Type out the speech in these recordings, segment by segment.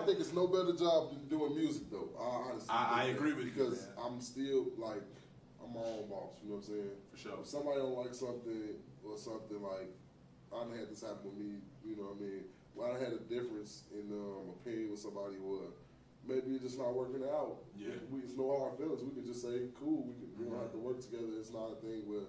I think it's no better job than doing music though. I honestly agree with you because I'm still like I'm my own boss. You know what I'm saying? For sure. If somebody don't like something or something like I done had this happen with me. You know what I mean? Well, I had a difference in opinion with somebody where maybe it's just not working out. Yeah. It's no hard feelings. We can just say cool. We don't have to work together. It's not a thing where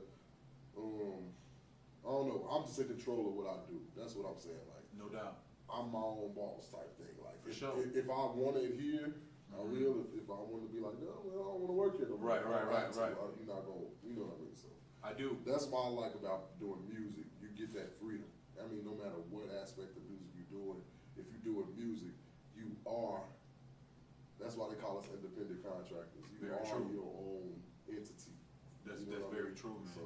I don't know. I'm just in control of what I do. That's what I'm saying. Like no doubt. I'm my own boss type thing. Like For sure. If I want it here, I will. If I want to be like, no, I don't want to work here no more. Right. You're not going. You know what I mean? So I do. That's what I like about doing music. You get that freedom. I mean, no matter what aspect of music you're doing, if you're doing music, you are. That's why they call us independent contractors. You very are true. your own entity. That's you know very I mean? true, man. So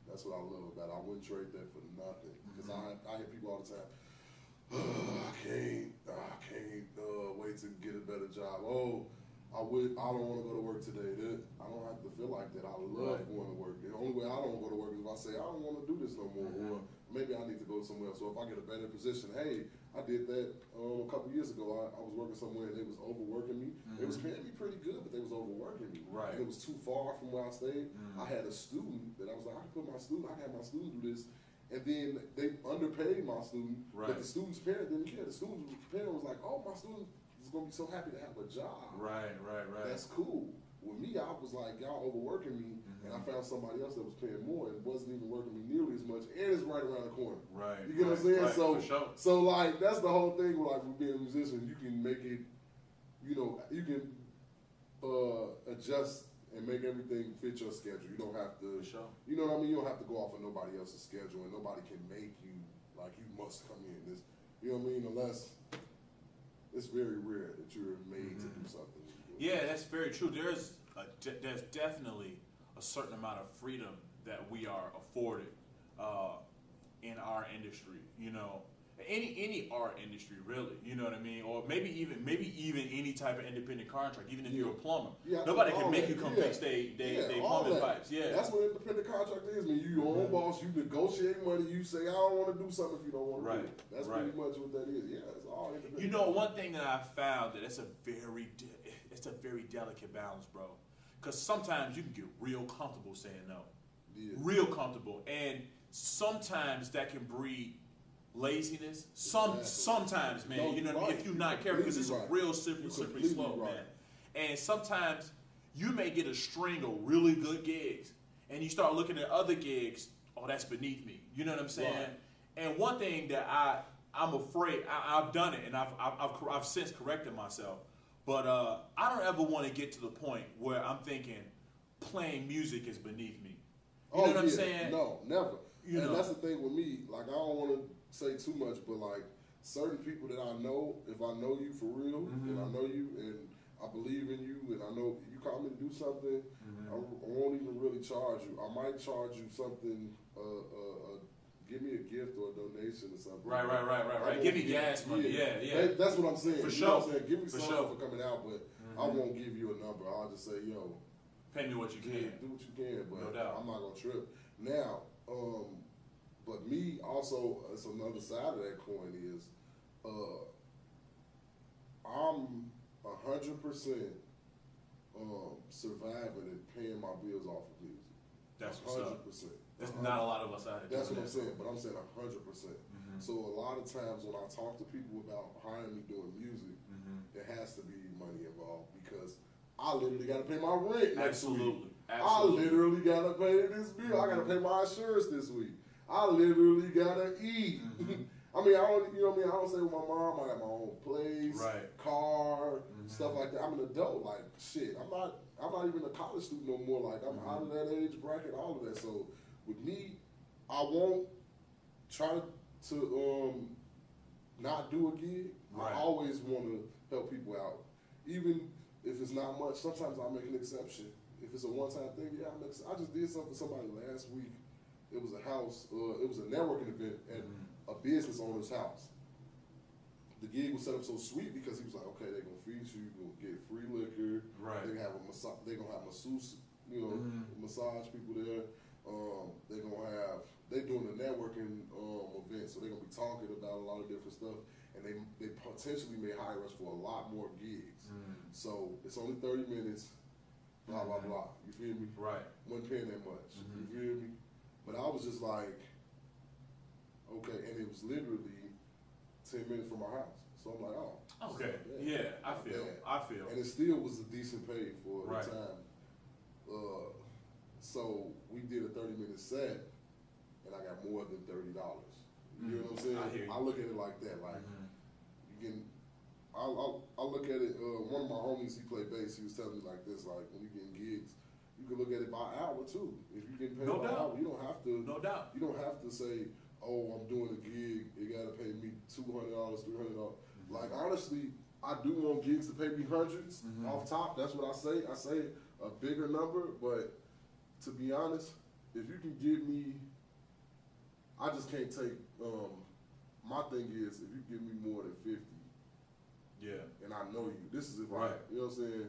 that's what I love about it. I wouldn't trade that for nothing. Because I hear people all the time, I can't wait to get a better job. I don't want to go to work today. I don't have to feel like that. I love going to work. The only way I don't go to work is if I say I don't want to do this no more, or maybe I need to go somewhere else. So if I get a better position, hey, I did that a couple years ago. I was working somewhere and they was overworking me. They was paying me pretty good, but they was overworking me. Right. And it was too far from where I stayed. I had a student that I was like, I can have my student do this. And then they underpaid my student, but the student's parent didn't care. The student's parent was like, oh, my student is going to be so happy to have a job. Right. That's cool. With me, I was like, y'all overworking me, and I found somebody else that was paying more and wasn't even working me nearly as much, and it's right around the corner. Right. You get what I'm saying? Right, so, for sure. so like, that's the whole thing with like with being a musician. You can make it, you can adjust and make everything fit your schedule. You don't have to, For sure. you know what I mean? You don't have to go off of nobody else's schedule, and nobody can make you like you must come in. This, you know what I mean? Unless it's very rare that you're made to do something. Yeah, that's very true. There's definitely a certain amount of freedom that we are afforded in our industry. You know, any art industry, really. You know what I mean? Or maybe even any type of independent contract. Even if you're a plumber, nobody can make you come fix they plumbing pipes. Yeah, that's what independent contract is. Man, you your own boss. You negotiate money. You say I don't want to do something if you don't want to do it. That's pretty much what that is. Yeah, it's all independent. You know, one thing that I found that it's a very delicate balance, bro. Because sometimes you can get real comfortable saying no, real comfortable, and sometimes that can breed laziness. Sometimes, man, you know what I mean? If you're not careful, because it's a real slippery slope, man. And sometimes you may get a string of really good gigs, and you start looking at other gigs. Oh, that's beneath me. You know what I'm saying? Right. And one thing that I'm afraid I've done it, and I've since corrected myself. But I don't ever want to get to the point where I'm thinking playing music is beneath me. You know what I'm saying? No, never. And that's the thing with me. Like, I don't want to say too much, but like certain people that I know, if I know you for real, and I know you, and I believe in you, and I know you call me to do something, I won't even really charge you. I might charge you something, give me a gift or a donation or something. Right. Give me gas money. Yeah. That's what I'm saying. For you sure. know what I'm saying? Give me for something for coming out, but I won't give you a number. I'll just say, yo, pay me what you can. Do what you can, but no doubt. I'm not gonna trip. Now, but me also, it's another side of that coin is, I'm 100% surviving and paying my bills off of music. That's 100%. There's not a lot of us out here. That's what I'm saying, but I'm saying 100%. So a lot of times when I talk to people about hiring me doing music, there has to be money involved because I literally got to pay my rent next week. I literally got to pay this bill. I got to pay my insurance this week. I literally got to eat. I mean, I don't, you know what I mean? I don't stay with my mom. I got my own place, car, stuff like that. I'm an adult. Like, shit, I'm not even a college student no more. Like, I'm out of that age bracket, all of that. So with me, I won't try to not do a gig. I always want to help people out. Even if it's not much, sometimes I'll make an exception. If it's a one-time thing, I just did something for somebody last week. It was a house, it was a networking event at a business owner's house. The gig was set up so sweet because he was like, okay, they're going to feed you, you're going to get free liquor. They're going to have masseuse, massage people there. They're doing a networking event, so they're going to be talking about a lot of different stuff. and they potentially may hire us for a lot more gigs. So it's only 30 minutes, blah, blah, blah. You feel me? Right. Wasn't paying that much. You feel me? But I was just like, okay, and it was literally 10 minutes from our house. So I'm like, oh. Okay. Yeah, I feel. And it still was a decent pay for right. the time. So we did a 30-minute set, and I got more than $30. You know what I'm saying? I hear you. I look at it like that. Like, you can, I look at it, one of my homies, he played bass, he was telling me like this, like, when you get gigs, you can look at it by hour too. If you get paid by hour, you don't have to. No doubt. You don't have to say, oh, I'm doing a gig, you gotta pay me $200, $300. Like, honestly, I do want gigs to pay me hundreds off top. That's what I say. I say a bigger number, but to be honest, if you can give me, I just can't take, my thing is, if you give me more than 50, and I know you, this is if right. you know what I'm saying?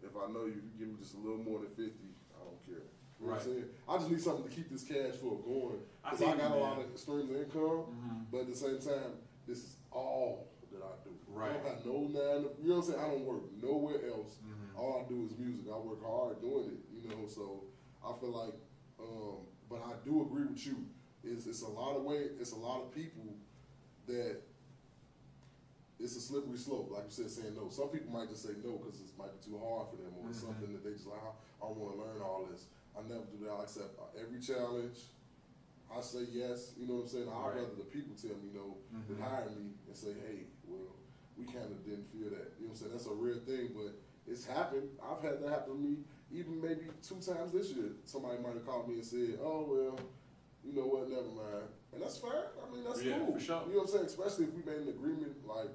If I know you, if you give me just a little more than 50, I don't care. You know what I'm saying? I just need something to keep this cash flow going. Because I got a lot of streams of income, but at the same time, this is all that I do. Right. I don't have no you know what I'm saying? I don't work nowhere else. All I do is music. I work hard doing it, you know, so I feel like, but I do agree with you. It's a lot of people that it's a slippery slope, like you said, saying no. Some people might just say no because it might be too hard for them, or it's something that they just like, I don't want to learn all this. I never do that. I accept every challenge. I say yes, you know what I'm saying? I'd rather the people tell me no than hire me and say, hey, well, we kind of didn't feel that. You know what I'm saying? That's a real thing, but it's happened. I've had that happen to me even maybe 2 times this year. Somebody might have called me and said, oh, well, you know what, never mind. And that's fair. I mean, that's cool. For sure. You know what I'm saying? Especially if we made an agreement. Like,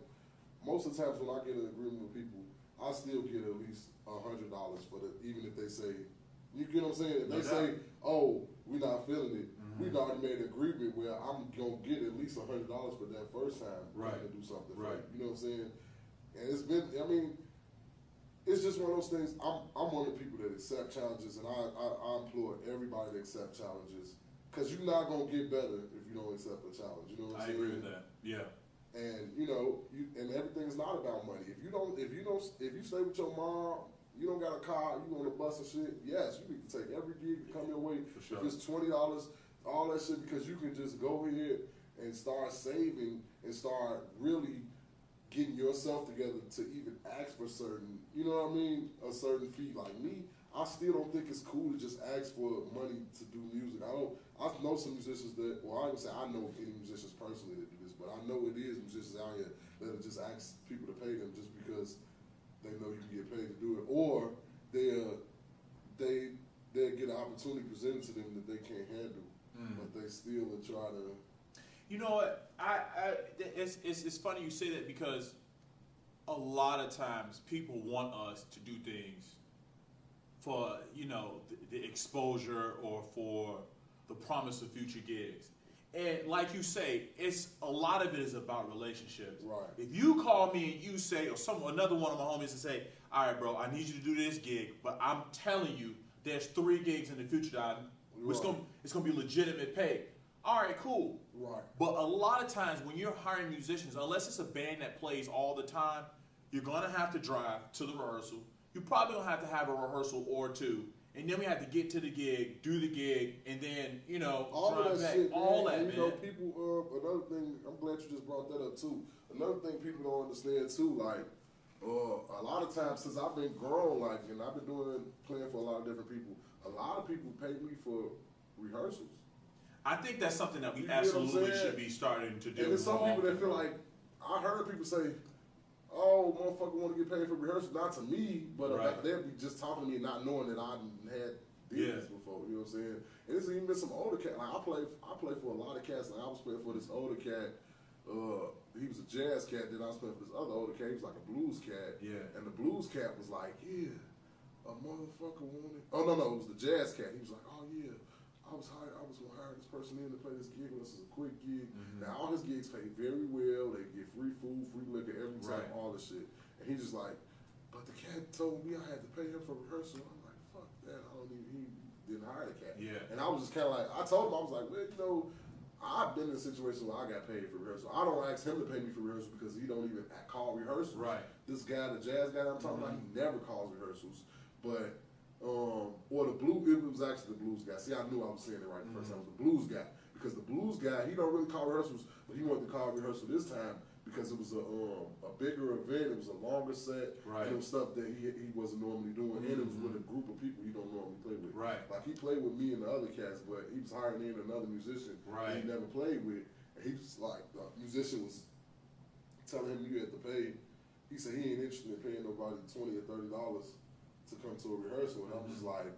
most of the times when I get an agreement with people, I still get at least $100 for the, even if they say, you get what I'm saying? If they say, oh, we're not feeling it, we've already made an agreement where I'm going to get at least $100 for that first time trying to do something. Right. You know what I'm saying? And it's been, I mean, it's just one of those things. I'm one of the people that accept challenges, and I implore everybody to accept challenges. Because you're not going to get better if you don't accept a challenge. You know what I'm saying? I agree with that. Yeah. And, you know, and everything is not about money. If you stay with your mom, you don't got a car, you on a bus and shit, yes, you need to take every gig that come your way. For sure. If it's $20, all that shit, because you can just go ahead and start saving and start really getting yourself together to even ask for certain, you know what I mean, a certain fee. Like me, I still don't think it's cool to just ask for money to do music. I know some musicians that, well, I don't say I know any musicians personally that do this, but I know it is musicians out here that'll just ask people to pay them just because they know you can get paid to do it, or they'll get an opportunity presented to them that they can't handle, but they still will try to. You know what? It's funny you say that because a lot of times people want us to do things for, you know, the exposure or for the promise of future gigs. And like you say, a lot of it is about relationships. Right. If you call me and you say, or another one of my homies and say, all right, bro, I need you to do this gig, but I'm telling you, there's 3 gigs in the future that it's gonna be legitimate pay. All right, cool. Right. But a lot of times when you're hiring musicians, unless it's a band that plays all the time, you're gonna have to drive to the rehearsal. You're probably gonna have to have a rehearsal or 2. And then we have to get to the gig, do the gig, and then, you know, all of that back. shit, all man. that, and, man. You know, people, another thing, I'm glad you just brought that up, too. Another thing people don't understand, too, like, a lot of times since I've been grown, like, and I've been playing for a lot of different people, a lot of people pay me for rehearsals. I think that's something that we absolutely should be starting to do. And there's some people that feel like, I heard people say, oh, motherfucker want to get paid for rehearsal. Not to me, but they'll be just talking to me not knowing that I had did this before. You know what I'm saying? And it's even been some older cat. Like I play for a lot of cats. Like I was playing for this older cat. He was a jazz cat. Then I was playing for this other older cat. He was like a blues cat. Yeah. And the blues cat was like, yeah, a motherfucker wanted. Oh no, it was the jazz cat. He was like, oh yeah, I was gonna hire this person in to play this gig. This is a quick gig. Now all his gigs pay very well. They get free food, free liquor every time, all this shit. And he's just like, but the cat told me I had to pay him for rehearsal. I'm like, fuck that. He didn't hire the cat. Yeah. And I was just kind of like, I told him, I was like, well, you know, I've been in a situation where I got paid for rehearsal. I don't ask him to pay me for rehearsal because he don't even call rehearsals. Right. This guy, the jazz guy I'm talking about, he never calls rehearsals. But, or the blues, it was actually the blues guy. See, I knew I was saying it right the first time. It was the blues guy. Because the blues guy, he don't really call rehearsals, but he wanted to call rehearsal this time because it was a bigger event. It was a longer set. Right. And it was stuff that he wasn't normally doing. And it was with a group of people he don't normally play with. Right. Like, he played with me and the other cats, but he was hiring in another musician that he never played with. And he was like, the musician was telling him you had to pay. He said he ain't interested in paying nobody $20 or $30 to come to a rehearsal. And I'm just like,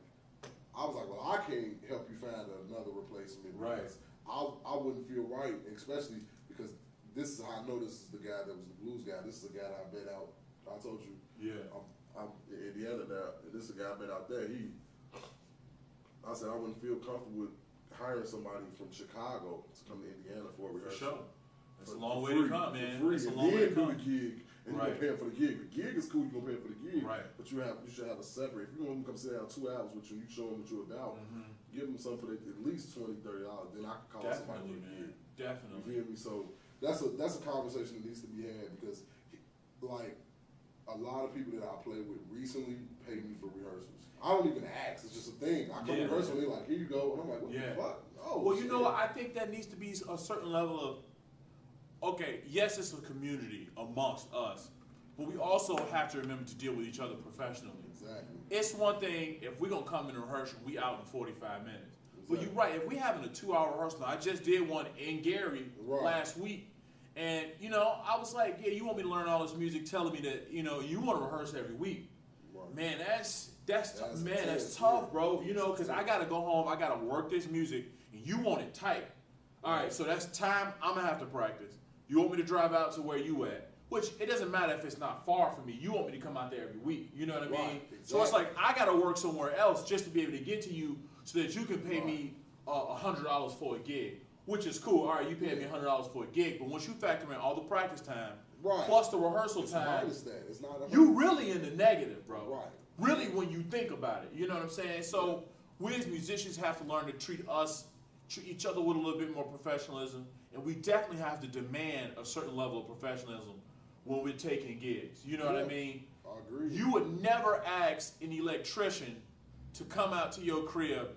I was like, well, I can't help you find another replacement. Right. I wouldn't feel right, especially because this is how I know this is the guy that was the blues guy. This is the guy that I bet out. I told you. Yeah. I'm Indiana now. And this is the guy I bet out there. I said I wouldn't feel comfortable with hiring somebody from Chicago to come to Indiana for a rehearsal. For sure. It's a long way to come, man. It's a long way to come. The gig, and you're gonna pay him for the gig. The gig is cool. You're gonna pay him for the gig. Right. But you should have a separate. If you want him to come sit down 2 hours with you, you show him what you're about. Give him something for at least $20, $30. Then I can call somebody for the gig. Definitely. You feel me? So that's a conversation that needs to be had because, like, a lot of people that I played with recently pay me for rehearsals. I don't even ask. It's just a thing. I come to rehearsal and they're like, here you go. And I'm like, what the fuck? Oh, well, you know what? I think that needs to be a certain level of, okay, yes, it's a community amongst us, but we also have to remember to deal with each other professionally. Exactly. It's one thing if we're going to come in a rehearsal, we out in 45 minutes. But you're right. If we're having a 2-hour rehearsal, I just did one in Gary last week. And, I was like, yeah, you want me to learn all this music telling me that, you want to rehearse every week. Right. Man, that's tough, bro. Because I got to go home. I got to work this music, and you want it tight. All right, so that's time I'm going to have to practice. You want me to drive out to where you at? Which, it doesn't matter if it's not far from me. You want me to come out there every week. You know what I mean? Exactly. So it's like I got to work somewhere else just to be able to get to you so that you can pay me $100 for a gig, which is cool. All right, you pay me $100 for a gig, but once you factor in all the practice time plus the rehearsal time, it's not you really in the negative, bro. Right. Really, when you think about it, you know what I'm saying? So we as musicians have to learn to treat each other with a little bit more professionalism, and we definitely have to demand a certain level of professionalism when we're taking gigs. You know what I mean? I agree. You would never ask an electrician to come out to your crib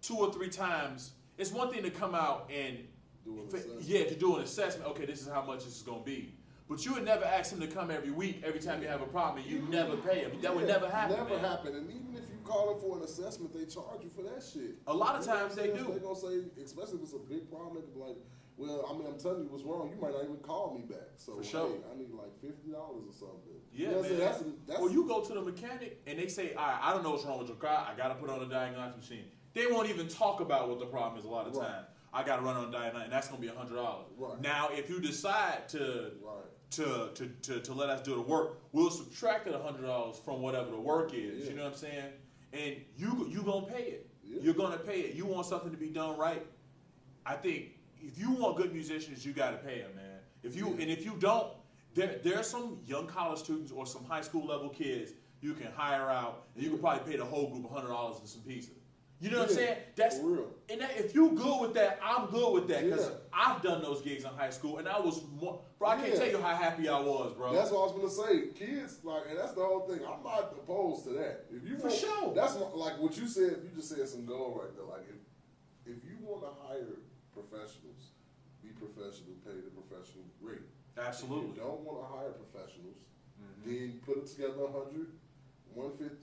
2 or 3 times. It's one thing to come out and to do an assessment. Okay, this is how much this is going to be. But you would never ask him to come every week, every time you have a problem, and you never pay him. That would never happen. Never happen. And even if you call them for an assessment, they charge you for that shit. A lot of times they do. They're going to say, especially if it's a big problem, they can be like, well, I mean, I'm telling you what's wrong. You might not even call me back. So, for sure. Hey, I need like $50 or something. Yeah, you know man. That's well, you go to the mechanic and they say, all right, I don't know what's wrong with your car. I got to put on a diagnostic machine. They won't even talk about what the problem is a lot of times. I got to run on a diagnostic, and that's going to be $100. Right. Now, if you decide to let us do the work, we'll subtract the $100 from whatever the work is. You know what I'm saying? And you going to pay it. Yeah. You're going to pay it. You want something to be done right. I think if you want good musicians, you got to pay them, man. And if you don't, there are some young college students or some high school level kids you can hire out, and you can probably pay the whole group $100 and some pizza. You know what I'm saying? That's for real. And if you good with that, I'm good with that because I've done those gigs in high school, and I was more. Bro, I can't tell you how happy I was, bro. That's what I was gonna say. Kids, and that's the whole thing. I'm not opposed to that. If you for sure, that's like what you said. You just said some gold right there. Like if you want to hire professionals, be professional, pay the professional rate. Absolutely. If you don't want to hire professionals, then put it together 100, 150.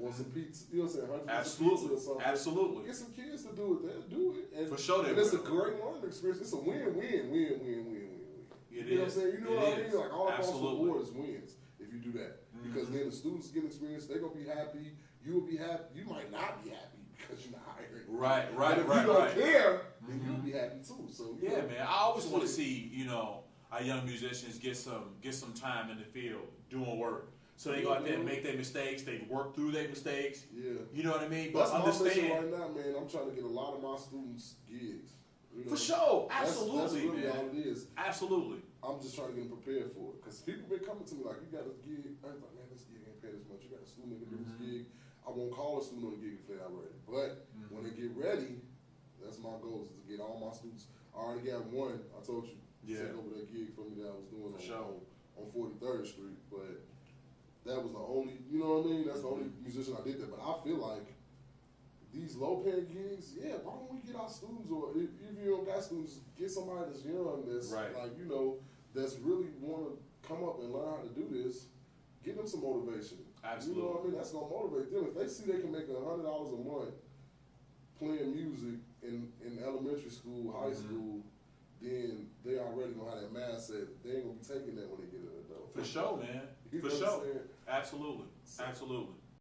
Or some pizza, you know what I'm saying? Absolutely. Or something. Absolutely. Get some kids to do it. They'll do it. And, for sure, it's a great learning experience. It's a win-win. You know what I'm saying? You know what I mean? Like all across the board is wins if you do that. Because then the students get experience. They're gonna be happy. You will be happy. You might not be happy because you're not hiring. Right. But if you don't care, then you'll be happy too. So man. I always want to see our young musicians get some time in the field doing work. So they go out there and make their mistakes. They work through their mistakes. Yeah. You know what I mean? But that's my mission right now, man. I'm trying to get a lot of my students gigs. For sure. Absolutely, that's really man. all it is. Absolutely. I'm just trying to get them prepared for it. Because people been coming to me like, you got a gig. I'm like, man, this gig ain't paid as much. You got a student that can do this gig. I won't call a student on the gig if they're not ready. But when they get ready, That's my goal, is to get all my students. I already got one, I told you, sent over that gig for me that I was doing on 43rd Street, but that was the only, you know what I mean? That's the only musician I did that. But I feel like these low-paying gigs, why don't we get our students, or if you don't got students, get somebody that's young, that's like, you know, that's really want to come up and learn how to do this. Give them some motivation. Absolutely. You know what I mean? That's gonna motivate them. If they see they can make $100 a month playing music in elementary school, high school, then they already gonna have that mindset. They ain't gonna be taking that when they get an adult. For sure, man. For sure. Absolutely. Absolutely.